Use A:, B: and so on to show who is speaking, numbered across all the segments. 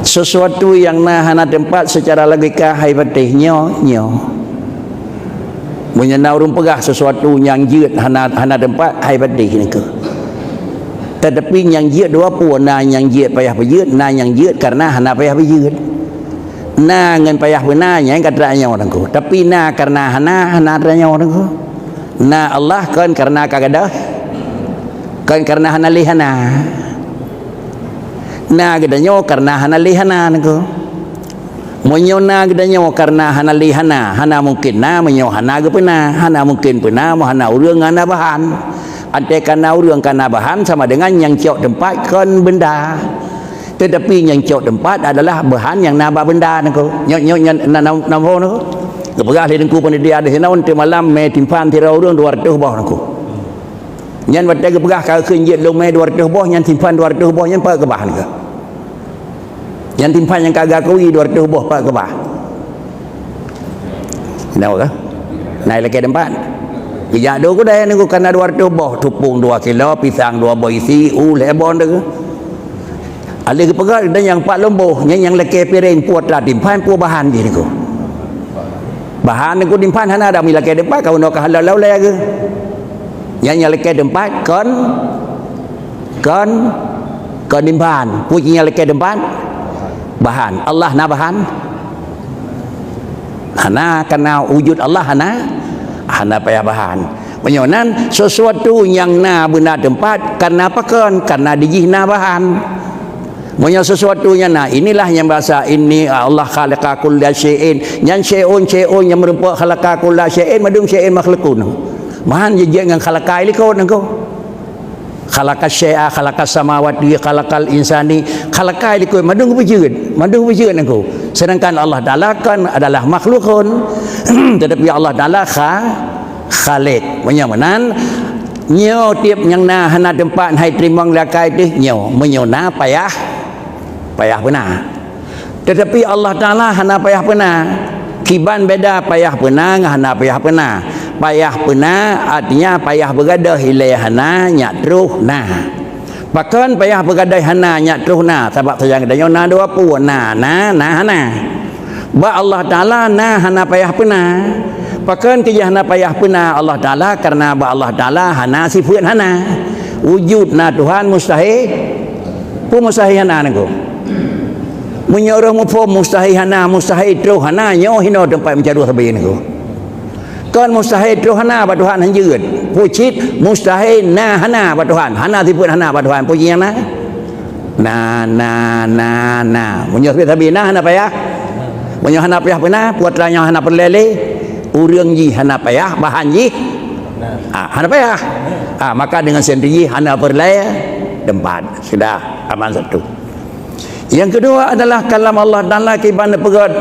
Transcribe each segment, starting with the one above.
A: sesuatu yang hana tempat secara logika hai patih nyo menyana urang pegah sesuatu yang jeut hana tempat hai patih ni ke. Tetapi yang jeut dua pun na yang jeut payah berjeut, na yang jeut karena hana payah berjeut. Na ngan payah benar yang kata nyawa orang ku. Tapi na karena hana nyawa orang ku. Na Allah kan karena kagadah. Kan karena hana lihana. Na gadanyo karena hana lihana nangku. Monyo na gadanyo karena hana lihana, hana mungkin na monyo hana ge pena, hana mungkin pena mo hana urang hana bahan. Ante kana urang kana bahan sama dengan yang ciok tempat kan benda. Tetapi yang ciok tempat adalah bahan yang naba benda nangku. Nyo nampo nangku. Kepegah lidengku pun dia ada hinaun te malam me timpan tira urang 200 boh nangku. Nyan wadah kepegah ka keun jet long me 200 boh nyan timpan 200 boh nyan pa ke bahan ke. Yang timpan yang kagak kui 200 boh pak ke bah. Tahu ke? Naik lagi tempat. Kijak do ku dah ni ku kana 200 boh tupung 2 kilo, pisang 2 boh isi, lebon dah. Ada ke pegal dan yang 4 lomboh, yang lagi piring puat lah timpan pu bahan je ni ku. Bahan ni ku timpan hana ada mi lagi tempat kau nak halal laulai ke. Yang lagi tempat kon timpan, punya lagi tempat bahan. Allah na bahan hana karena wujud Allah hana payah bahan. Menyonan sesuatu yang na benar tempat karena apa kan? Karena dijih na bahan. Menyo sesuatunya na inilah yang bahasa ini Allah khalaqa kulla syai'in. Yang syai'un yang merupakan khalaqa kulla syai'in madung syai'in makhlukun. Mahan je dengan khalaqa ilikau nangko. Khalaqas syai'a khalaqas samawati khalaqal insani khalaqa ilikau madung berjeut nangko. Sedangkan Allah Taala kan adalah makhlukun tetapi Allah Taala khaliq. Menyamanan nyo tiap yang na hana tempat hai terima lakai teh nyo menyona payah benar. Tetapi Allah Taala hana payah benar. Kiban beda payah benar dengan hana payah benar. Payah benar artinya payah bergadah hilai hana nyak terus nah. Bahkan payah bergadah hana nyak terus nah. Sebab sayang danyo na dua pu na hana. Ba Allah Taala na hana payah benar. Bahkan kerja hana payah benar Allah Taala karena ba Allah Taala hana sifat hana. Wujud na Tuhan mustahil. Pu mustahil hana nangko. Menyuruh mufum mustahil hana mustahil terus hana nyo hino tempat mencaru sabai nangko. Kan mustahil terus hana ba Tuhan hanjeut. Pucit mustahil na hana ba Tuhan. Hana sifat hana ba Tuhan puji yang na. Menyuruh sabai na hana payah. Menyuruh hana payah benar puatranya hana perlele. Urang ji hana payah bahan ji hana payah maka dengan sendiri hana perlaya tempat sudah aman satu. Yang kedua adalah kalam Allah Taala kiban pegat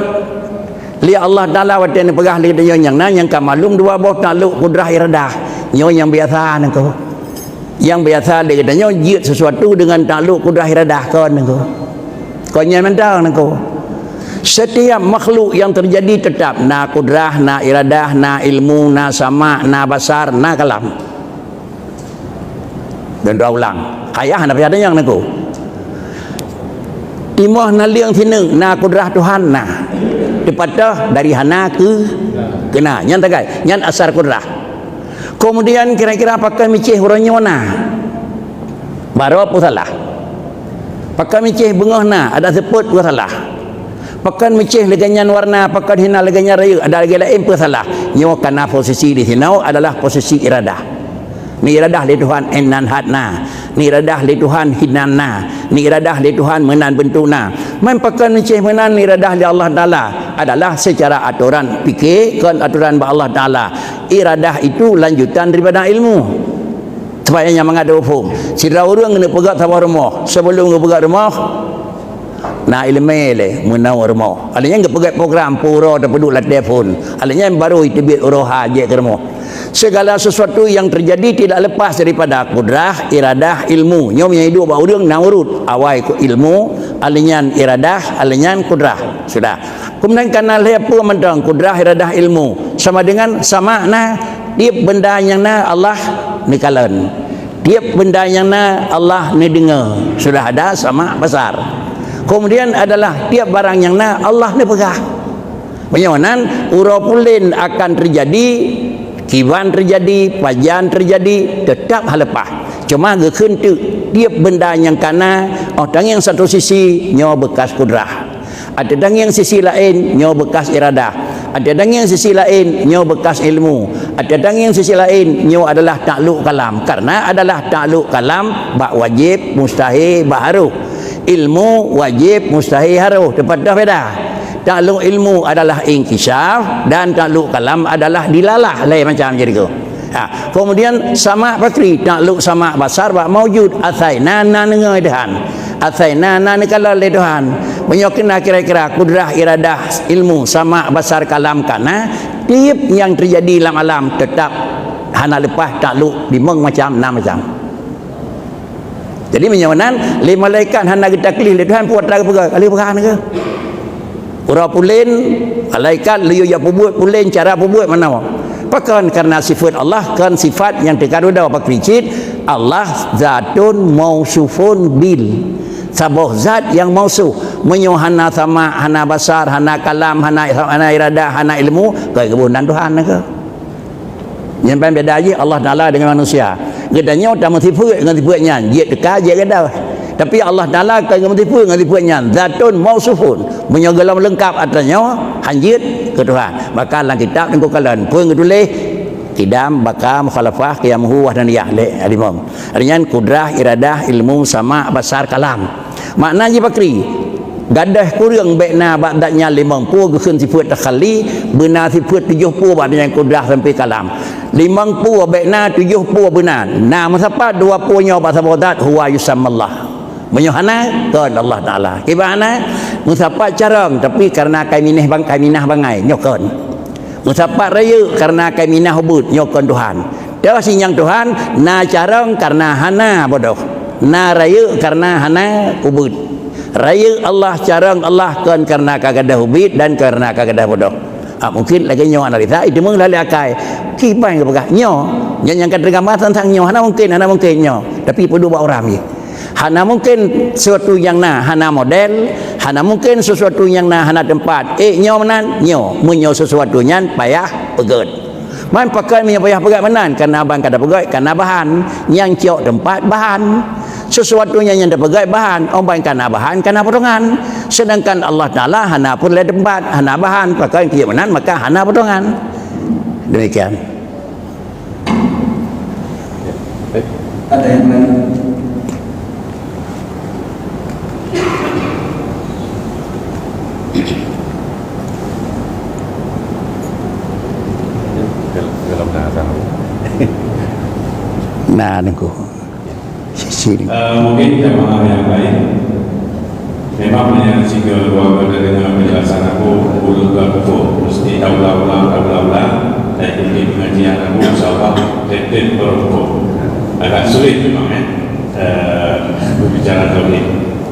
A: li Allah Taala watan pegah li yang yang kamalum dua boh takluk kudrah iradah nyo yang biasa nangko yang biasa dia katanya jiut sesuatu dengan takluk kudrah iradah kon nangko kon nyan mentang nangko. Setiap makhluk yang terjadi tetap na kudrah, na iradah, na ilmu, na sama, na basar, na kalam. Dan dua ulang. Kaya hana ada yang naku. Timah na liang tineng na kudrah Tuhan na. Depat dari hana ke kena. Nyan tagai, nyan asar kudrah. Kemudian kira-kira pakai micih uranyona. Baru apa salah? Pakai micih bengah na ada sebut apa salah? Pakan meceh leganyan warna, pakan hina leganyan raya, ada lagi lain pun salah. Nyo karena posisi di sini adalah posisi iradah. Ni iradah li Tuhan enan hatna, ni iradah li Tuhan hinanna, ni iradah li Tuhan menan bentuna. Man pakan meceh menan ni iradah li Allah Taala adalah secara aturan fikih kan aturan ba Allah Taala. Iradah itu lanjutan daripada ilmu. Supaya mengada hukum. Sira urang kena pegat sawah rumah. Sebelum pegat rumah na ilmele munawar mo alanya nggak pegat program puro terpeduk lat telefon alanya baru itibit uroha je kermo segala sesuatu yang terjadi tidak lepas daripada kudrah iradah ilmu nyo nya hidup ba urang na urut awai ku ilmu alanya iradah alanya kudrah sudah kemudian kana lepa mentang kudrah iradah ilmu sama dengan sama na tiap benda yang na Allah ni kalan tiap benda yang na Allah ni dengar sudah ada sama besar. Kemudian adalah tiap barang yang na Allah ni pegang. Menyonan urapulin akan terjadi, kiban terjadi, pajan terjadi, tetap hal lepas. Cuma gekun tu tiap benda yang kana, tang yang satu sisi nyo bekas kudrah. Ada dang yang sisi lain nyo bekas iradah. Ada dang yang sisi lain nyo bekas ilmu. Ada dang yang sisi lain nyo adalah takluk kalam. Karena adalah takluk kalam bak wajib, mustahil, bak haruh. Ilmu wajib, mustahil, haruh. Tepat dah beda. Takluk ilmu adalah inkisaf dan takluk kalam adalah dilalah lain macam jadi tu. Kemudian sama fakri takluk sama basar bak maujud athaina na nengai Tuhan. Athaina na nikala le Tuhan. Menyokina kira-kira kudrah iradah ilmu sama basar kalam kana tiap yang terjadi dalam alam tetap hana lepas takluk dimeng macam na macam. Jadi menyawanan lima malaikat hana kita kelih le Tuhan puat dah kali perkara ke. Ura pulin malaikat liu ya buat pulin cara buat mana pakan karena sifat Allah kan sifat yang terkadang apa kricit Allah zatun mausufun bil sabah zat yang mausuf menyohana sama hana basar hana kalam hana iradah hana ilmu kebunan Tuhan ke yang paling beda aja Allah Taala dengan manusia gedanya tak mentipu dengan tipunya dia dekat dia geda tapi Allah Taala dengan mentipu dengan tipunya zatun mausufun menyogalam lengkap atasnya hanjit ke Tuhan maka dalam kitab yang kalian pun tulis kidam bakal mukhalafah qiyamuhu wahdaniyah le alimam artinya kudrah iradah ilmu sama basar kalam maknanya bakri gadah kurang baikna ba'datnya 50 keun sifat takhali benar sifat 70 ba'danya kudrah sampai kalam 50 baikna 70 benar nah masapa 20 nya bahasa bodat huwa yusammallah menyohana kan Allah Taala kibana musapa carang tapi karena kami minah bangai nyokon musapa raya karena kami minah hubud nyokon Tuhan dah sinyang Tuhan na carang karena hana bodoh na raya karena hana hubud raya Allah carang Allah kan karena kagadah hubud dan karena kagadah bodoh mungkin lagi nyo analisa itu mung lali akai kipan ke pegah nyo yang kadang tentang nyo hana mungkin nyo tapi perlu buat orang ni hana mungkin sesuatu yang na hana model hana mungkin sesuatu yang na hana tempat nyo menan nyo munyo sesuatu nyan payah pegat man pakai munyo payah pegat menan karena abang kada pegat karena bahan yang ciok tempat bahan sesuatunya yang ada pegat bahan abang karena bahan karena potongan sedangkan Allah Taala hana pun le tempat hana bahan pakai kieu menan maka hana potongan demikian
B: ada yang lain
A: nah niku sisi
C: mungkin jamaah yang lain memang yang jika dua dengan penjelasan aku mulut aku mesti tahu-tahu dan ini pengajian aku insyaallah tetap berhukum agak sulit memang berbicara tauhid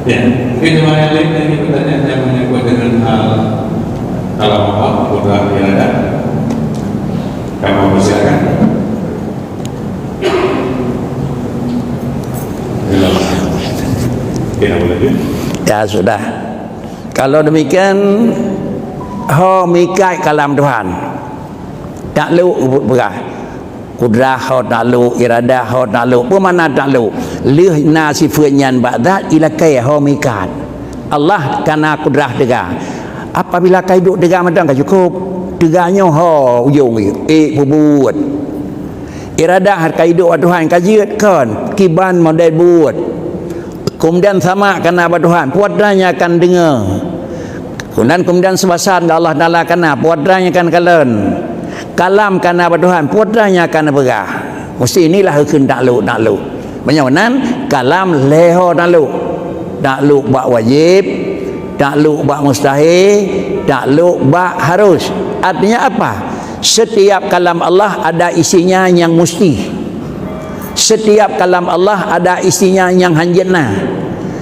C: ya mungkin jamaah yang lain lagi pertanyaan yang menyangkut dengan hal kalam Allah kudrah iradah kamu persilakan.
A: Ya sudah. Kalau demikian ho mikai kalam Tuhan. Takluk berah. Kudrah ho takluk, iradah ho takluk. Apa mana takluk? Lih na sifat nyan ba'dat ila kai ho mikat. Allah kana kudrah dega. Apabila kai duk dega madang ka cukup. Deganya ho ujung buat. Iradah kai duk Tuhan kajiat kan kiban model buat. Kemudian sama karena apa Tuhan puadranya akan dengar kemudian sebasan Allah Ta'ala karena puadranya akan kalen kalam karena apa Tuhan puadranya akan berah mesti inilah hukum takluk menyawanan kalam leho takluk bak wajib takluk bak mustahil takluk bak harus artinya apa setiap kalam Allah ada isinya yang mesti setiap kalam Allah ada isinya yang hanjitna.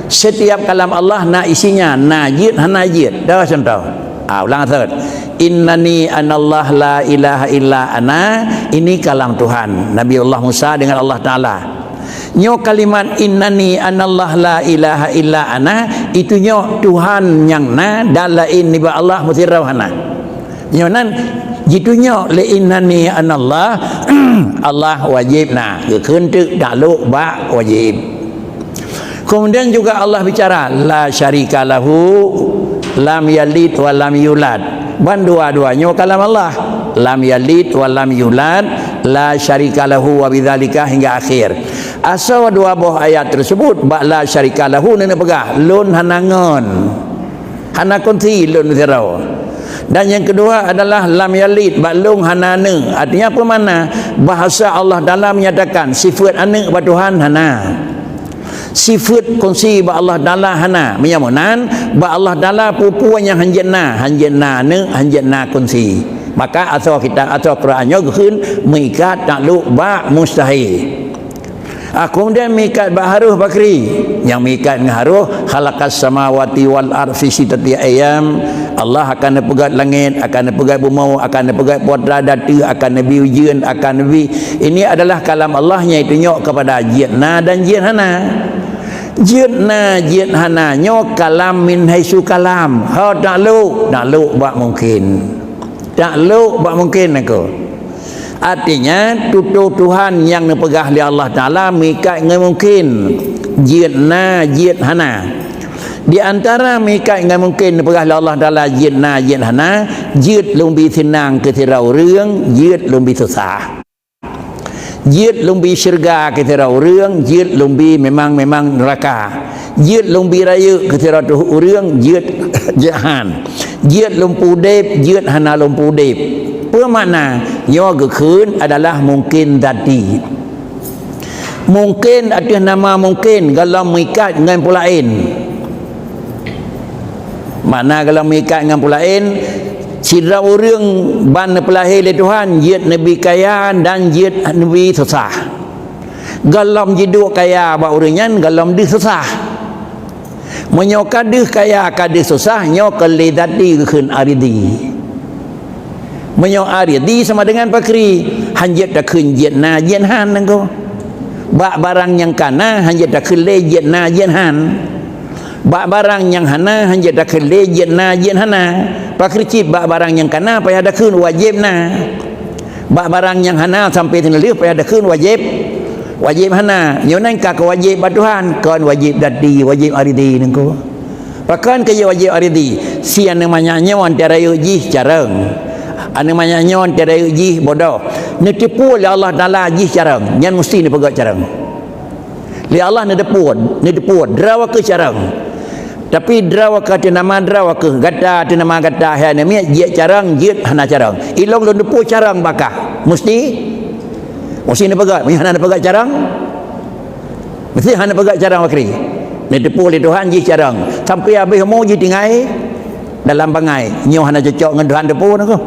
A: Setiap kalam Allah na isinya najid hanajid. Dah contoh. Ulang third. Innani anallah la ilaha illa ana. Ini kalam Tuhan. Nabi Allah Musa dengan Allah Taala. Nyo kalimat innani anallah la ilaha illa ana itu nyo Tuhan yang na dan lain ni ba Allah mutirauhana. Nyo nan jitu nyo le innani anallah Allah wajib na keun teu dalu ba wajib. Kemudian juga Allah bicara la syarika lahu lam yalid wa lam yulad. Ban dua-duanya kalam Allah. Lam yalid wa lam yulad la syarika lahu wa bidzalika hingga akhir. Asal dua buah ayat tersebut ba la syarika lahu nana pegah lun hanangon. Hana kunti lun zirau. Dan yang kedua adalah lam yalid ba lung hanane. Artinya apa mana? Bahasa Allah dalam menyatakan sifat ane ba Tuhan hana. Sifat kongsi ba Allah Taala hana menyamunan ba Allah Taala pupuan yang hanjena ne hanjena kongsi. Maka atau kita atau Qurannya geun mengikat takluk ba mustahil. Kemudian mengikat ba haruh bakri yang mengikat ngaruh khalaqas samawati wal ardh fi sittati ayyam. Allah akan pegat langit, akan pegat bumi, akan pegat putra datu, akan nabi ujian, akan nabi. Ini adalah kalam Allahnya itu nyok kepada jina dan jin hana. Jina jin hana nyok kalam min haisu kalam. Ha takluk ba mungkin. Takluk ba mungkin aku. Artinya tutu Tuhan yang nepegah li Allah Taala mikat ngai mungkin. Jina jin hana. Di antara mikat ngai mungkin nepegah li Allah Taala jina jin hana, jid lumbi senang ke tirau reung, jid lumbi susah. Jid lumbi syurga ke tirau reung, jid lumbi memang neraka. Jid lumbi raya ke tirau reung, jid jahan. Jid lumpu dep, jid hana lumpu dep. Apa makna? Nyo gekeun adalah mungkin tadi. Mungkin ada nama mungkin kalau mengikat dengan pulain. Mana kalau mengikat dengan pulain sidra urang ban pelahir le Tuhan jid nabi kaya dan jid nabi susah. Galam jiduk kaya ba urangan galam di susah. Menyo kadeh kaya kadeh susah nyo kali tadi gekeun aridi. Menyo aridi sama dengan pakri hanjat dak keun jid na jid han nangko. Bak barang yang kana hanjat dak keun le jid na jid han. Bak barang yang hana hanjat dak keun le jid na jid hana. Pakri cip bak barang yang kana payah dak keun wajib na. Bak barang yang hana sampai tenelih payah dak keun wajib. Wajib hana. Nyo nan ka wajib ba Tuhan, kon wajib dadi wajib aridi nangko. Pakan ke wajib aridi, sian namanya nyawan tiara uji careng. Ane namanya nyawan tiara uji bodoh. Ni tipu oleh Allah Taala uji careng, nyan mesti ni pegat careng. Li Allah ni deput, drawa ke careng. Tapi drawa ke nama drawa ke gata nama gata ha ni je careng, je hana careng. Ilong lu depu careng bakah. Mesti ni pegat, hana pegat careng. Mesti hana pegat careng wakri. Ni depu oleh Tuhan je careng. Sampai habis mau je tinggai dalam bangai. Nyo hana cocok dengan Tuhan depu nako.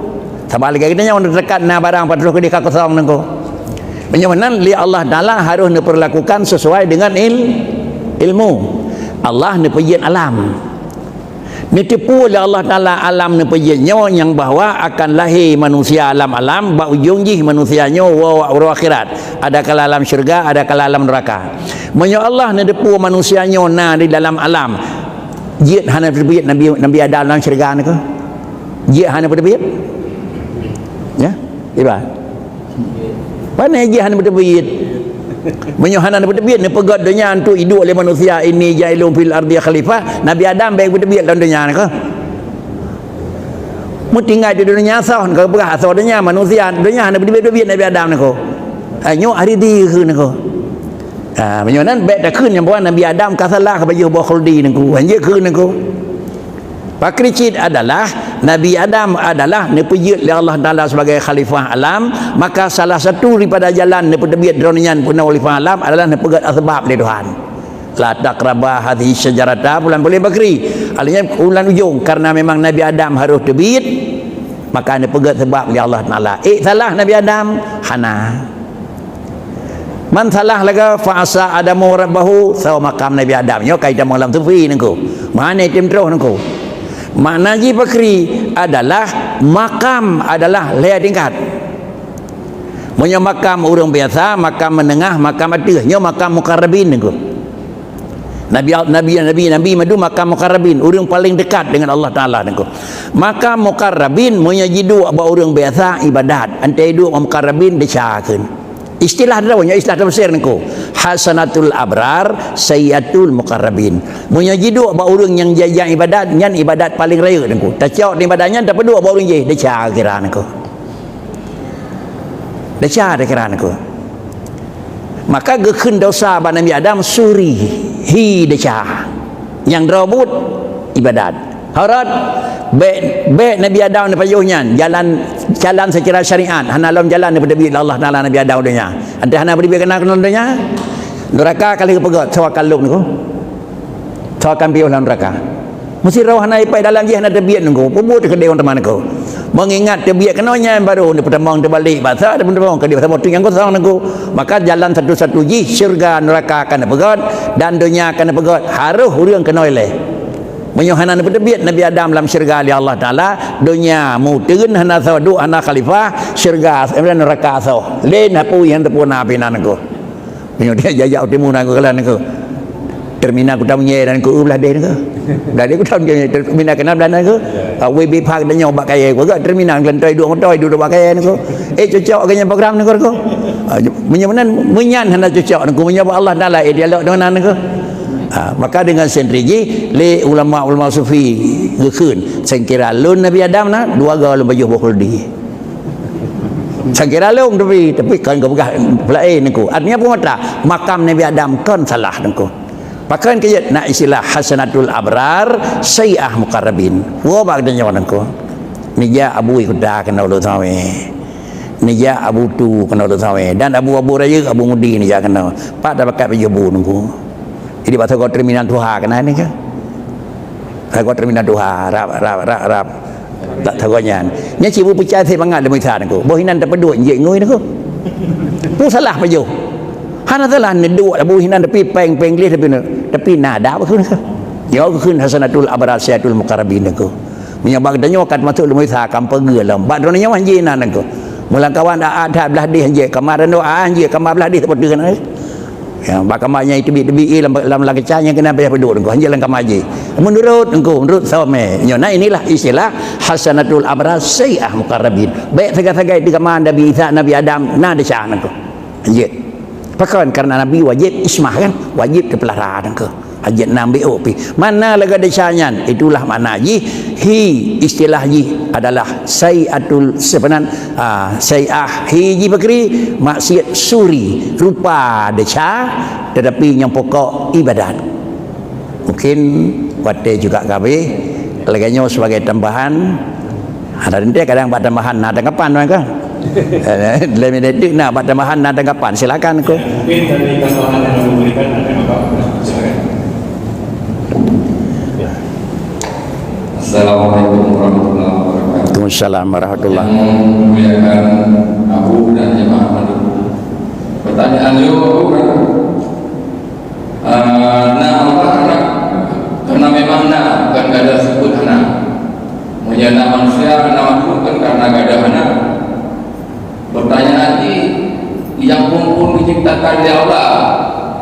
A: Sabalik kita nya dekat na barang patruh ke dia kosong nangko. Menyamanan li Allah Taala harus diperlakukan sesuai dengan ilmu. Allah ni pejian alam. Ni tipu oleh Allah Taala alam ni pejiannya yang bahawa akan lahir manusia alam ba ujung jih manusianya wa akhirat. Ada kala alam syurga, ada kala alam neraka. Menyo Allah ni depu manusianya na di dalam alam. Jid hana terbit Nabi Adam dalam syurga ni ke? Jid hana terbit? Ya, iba. Mana je hana berbit? Menyo hana berbit ni pegat dunia untuk hidup oleh manusia ini jailun fil ardi khalifah. Nabi Adam baik berbit dalam dunia ni ke? Mu tinggal di dunia asal ke berah asal dunia manusia hana berbit Nabi Adam ni ke? Nyo aridi ke ni ke? Menyo nan baik dah keun yang bawa Nabi Adam kasalah ke baju bawa khuldi ni ke? Hanje keun ni ke? Pakricit adalah Nabi Adam adalah nepejit oleh Allah Taala sebagai khalifah alam, maka salah satu daripada jalan nepedebit dronian pun khalifah alam adalah nepegat asbab oleh Tuhan. La taqraba hadhihi syajarata bulan boleh bakri. Artinya ulan ujung karena memang Nabi Adam harus tebit, maka nepegat sebab oleh Allah Taala. Salah Nabi Adam hana. Man salah laga fa'asa adamu rabbahu sawa makam Nabi Adam. Yo kaitan malam sufi nangko. Mana tim terus nangko. Makna ji bakri adalah makam adalah lea tingkat. Munyo makam orang biasa, makam menengah, makam atas, nyo makam mukarrabin niku. Nabi madu makam mukarrabin, orang paling dekat dengan Allah Taala niku. Makam mukarrabin munyo jidu ba orang biasa ibadat, ante hidup mukarrabin dicakeun. Istilah dia punya istilah tafsir niku. Hasanatul abrar, sayyatul mukarrabin. Munyo jidu ba orang yang jajang ibadat, nyan ibadat paling raya niku. Tacok ibadahnya tak perlu ba orang je, dica kira niku. Dica kira niku. Maka gekun dosa ba Nabi Adam suri hi deca yang robot ibadat harat be Nabi Adam ni payuhnya jalan secara syariat hana lam jalan daripada bi Allah Taala Nabi Adam dunia ante hana beri kena dunia neraka kali kepegot tawakal lu niku tawakal bi ulah neraka mesti rawah naik pai dalam je hana tebiat niku pebut ke dewan teman niku mengingat tebiat kenanya baru ni pertama terbalik bahasa teman-teman ke dia sama tu yang kosong niku maka jalan satu-satu ji syurga neraka akan pegot dan dunia akan pegot harus urang kena oleh menyohana berdebiat Nabi Adam dalam syurga oleh Allah Taala dunia mu turun hana sawdu ana khalifah syurga kemudian neraka so lain apa yang terpuna pinan niku menyo dia jajak timu niku kala niku terminal ku tamu nye dan ku belah deh niku dah dia ku tahu terminal kenal belah niku WB Park dan nyoba kaya ku terminal kelentoi dua motor duduk pakai niku cocok kanya program niku niku menyemenan menyan hana cocok niku menyapa Allah Taala dialog dengan niku maka dengan sendiri le ulama sufi gekun sengkira lun Nabi Adam na dua gaul baju bokhuldi sengkira lung tapi kan kau pegah pelai niku artinya apa mata makam Nabi Adam kan salah niku pakan kaya nak istilah hasanatul abrar sayyi'ah muqarrabin wa bagdanya niku nija abu ikuda kena ulo sawe nija abu tu kena ulo sawe dan abu raya abu mudi nija kena pak dah pakai baju bu niku jadi pasal kau terminal tuha kena ni ke? Kau terminal tuha rap tak tahu nyan. Nya cibu pecah saya bangat demi sana ko. Bohinan tak pedut je ngui ni ko. Pu salah pajo. Hana salah ni dua bohinan tapi peng lih tapi nada apa kun ke? Yo kun hasanatul abrasiatul muqarrabin ko. Menyabak danyo kat masuk demi sa kampung gelam. Bad ronnya wan je nan ko. Mulang kawan ada belah di je kamar no je kamar belah di seperti kan. Ya, bakamanya itu bi dalam lakacanya kena bayar pedut engkau hanya lang kamaji menurut sawame nyona inilah istilah hasanatul abrar sayyi'ah muqarrabin baik sagai-sagai di kamar Nabi Isa Nabi Adam na ada syah engkau anjir pakan karena Nabi wajib ismah kan wajib dipelihara engkau hajat nambi opi mana laga desanya itulah makna ji hi istilah ji adalah sayyatul sebenan sayyah hi ji bakri maksiat suri rupa deca tetapi yang pokok ibadat mungkin wate juga kabe laganya sebagai tambahan ada nanti kadang buat tambahan ada kapan kan lebih detik nak buat tambahan ada kapan silakan ko
C: mungkin dari tambahan yang memberikan ada apa silakan.
B: Assalamualaikum warahmatullahi wabarakatuh.
A: Waalaikumsalam warahmatullahi
B: Yang memuliakan Abu dan jemaah Madu. Pertanyaan beliau kan, nah Allah anak karena memang nah bukan gak ada sebut anak. Menjadi manusia nama makhluk kan karena gak ada anak. Pertanyaan ini yang pun diciptakan oleh Allah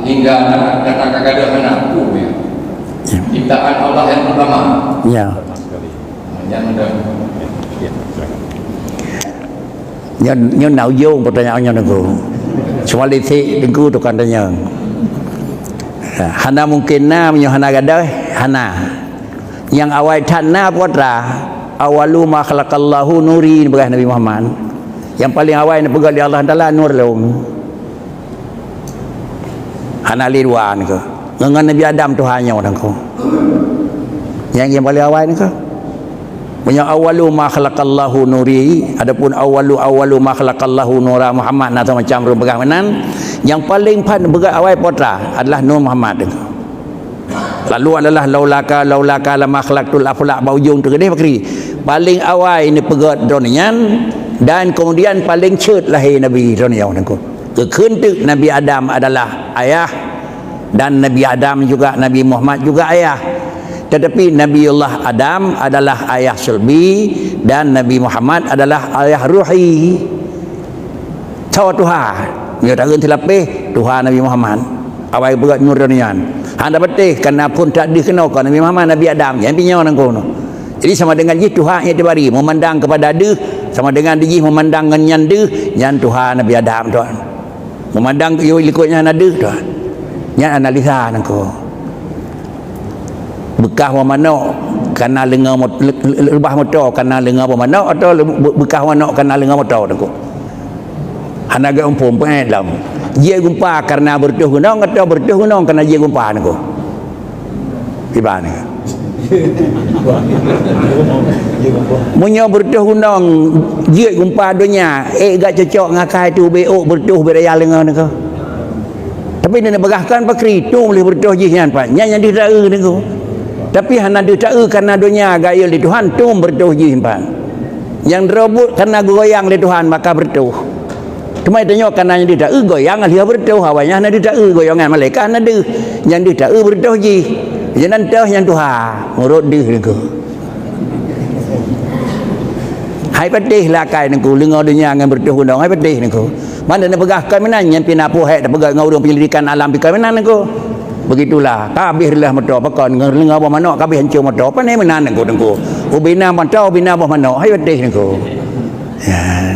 B: hingga anak karena gak ada anak ya. Ciptaan Allah yang pertama.
A: Ya. Nyo nào vô pertanyaannya niku. Cuma litik niku tu katanya. Hana mungkin na menyo hana gadah hana. Yang awal tanah putra awalu ma khalaqallahu nuri belah Nabi Muhammad. Yang paling awal ni pegal Allah Taala nur lum. Hana liruan niku. Dengan Nabi Adam Tuhannya niku. Yang paling awal niku. Punya awalu ma khalaqallahu nuri adapun awalu ma khalaqallahu nura Muhammad atau macam beragaman yang paling awal putra adalah Nur Muhammad lalu adalah laulaka lama khalaqtul aflaq baujung tu gede bakri paling awal ini pegat donian dan kemudian paling cut lahir Nabi donian niku kekentuk Nabi Adam adalah ayah dan Nabi Adam juga Nabi Muhammad juga ayah. Tetapi Nabiullah Adam adalah ayah sulbi dan Nabi Muhammad adalah ayah ruhi. Tahu Tuhan dia tak renti lapis Tuhan Nabi Muhammad awal berat nur dunian handa betih kerana pun tak dikena Nabi Muhammad Nabi Adam yang pinya nang kono. Jadi sama dengan ji Tuhan yang dibari memandang kepada dia sama dengan dia memandang dengan dia yang Tuhan Nabi Adam tuan. Memandang yo ikutnya ada tuan. Yang analisa nang ko. Bekah wa mana kana lenga lebah motor kana lenga apa mana atau bekah mana kana lenga motor nang ko. Hanaga umpum dalam. Dia gumpa karena bertuh gunung atau bertuh gunung karena dia gumpa nang ko. Gimana? Munyo bertuh gunung dia gumpa dunia gak cocok ngakai tu beok bertuh beraya lenga nang ko. Tapi dia berahkan pakri tu boleh bertuh jihan pak. Yang dia tak nang ko. Tapi hana dia tak karena dunia gaya li Tuhan tu bertuh jihan pak. Yang robot karena goyang li Tuhan maka bertuh. Cuma tanya karena yang dia tak goyang dia bertuh awalnya hana dia tak goyangan malaikat hana dia. Yang dia tak bertuh ji. Jangan tahu yang Tuhan ngurut dia nang ko. Hai pedih lah kai nang ko lenga dunia ngan bertuh gunung hai pedih nang ko. Mana nak pegahkan menan yang pina pohek dak pegang ngau penyelidikan alam pikan menan nang ko. Begitulah kabihlah motor pakon lenga apa mana kabih hancur motor apa ni menan nang ko nang ko. Ubina motor ubina apa mana hai pedih nang ko. Ya.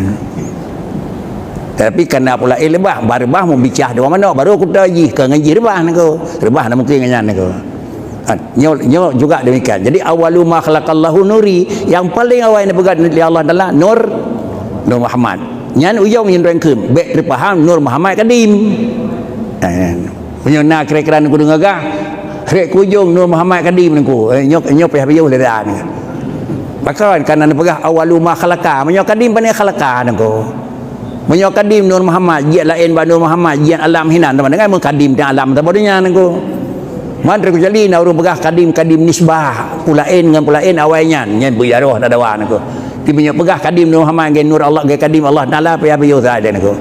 A: Tapi kerana pula lebah barebah mau bicara dua mana baru aku tahu ji ke ngaji rebah nang ko. Rebah nak mungkin ngan nang ko. Nyo juga demikian. Jadi awalu ma khalaqallahu nuri yang paling awal yang pegang oleh Allah adalah Nur Muhammad. Nyan uyong yang rengkeun bek terpaham Nur Muhammad kadim. Punya nak kira-kira aku dengar gah. Rek kujung Nur Muhammad kadim nangku. Nyo payah payah le dah ni. Maka kan anda pegang awalu ma khalaqa, menyo kadim pane khalaqa nangku. Menyo kadim Nur Muhammad, dia lain ba Nur Muhammad, dia alam hinan teman dengan mun kadim dan alam tabonya nangku. Mantra ku jali na urang begah kadim nisbah pulain dengan pulain awalnya nyen buyaroh tak dawan aku. Ti punya pegah kadim Nur Muhammad dengan Nur Allah dengan kadim Allah Taala apa saja aku.